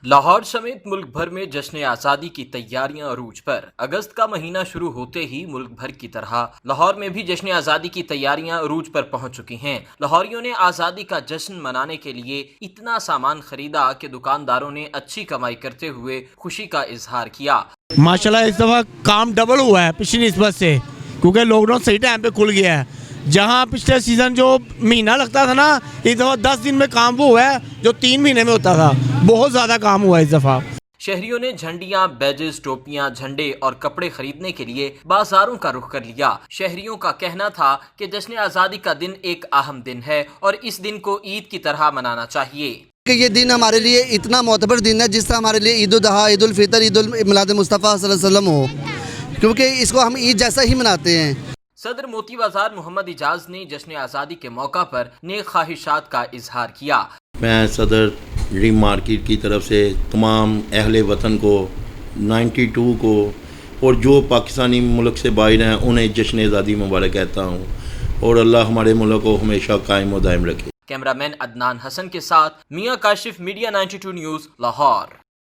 لاہور سمیت ملک بھر میں جشن آزادی کی تیاریاں عروج پر۔ اگست کا مہینہ شروع ہوتے ہی ملک بھر کی طرح لاہور میں بھی جشن آزادی کی تیاریاں عروج پر پہنچ چکی ہیں۔ لاہوریوں نے آزادی کا جشن منانے کے لیے اتنا سامان خریدا کہ دکانداروں نے اچھی کمائی کرتے ہوئے خوشی کا اظہار کیا۔ ماشاءاللہ اس دفعہ کام ڈبل ہوا ہے پچھلی نسبت سے، کیونکہ لاک ڈاؤن صحیح ٹائم پہ کھل گیا ہے۔ جہاں پچھلے سیزن جو مہینہ لگتا تھا نا، اس دفعہ 10 دن میں کام وہ ہوا ہے جو 3 مہینے میں ہوتا تھا۔ بہت زیادہ کام ہوا ہے اس دفعہ۔ شہریوں نے جھنڈیاں، بیجز، ٹوپیاں، جھنڈے اور کپڑے خریدنے کے لیے بازاروں کا رخ کر لیا۔ شہریوں کا کہنا تھا کہ جشن آزادی کا دن ایک اہم دن ہے اور اس دن کو عید کی طرح منانا چاہیے۔ کہ یہ دن ہمارے لیے اتنا معتبر دن ہے جس طرح ہمارے لیے عید الاضحیٰ، عید الفطر، عید میلاد مصطفیٰ صلی اللہ علیہ وسلم ہو، کیونکہ اس کو ہم عید جیسا ہی مناتے ہیں۔ صدر موتی بازار محمد اجاز نے جشن آزادی کے موقع پر نیک خواہشات کا اظہار کیا۔ میں صدر ڈریم مارکیٹ کی طرف سے تمام اہل وطن کو 92 کو اور جو پاکستانی ملک سے باہر ہیں انہیں جشن آزادی مبارک کہتا ہوں، اور اللہ ہمارے ملک کو ہمیشہ قائم و دائم رکھے۔ کیمرہ مین عدنان حسن کے ساتھ میاں کاشف، میڈیا 92 نیوز، لاہور۔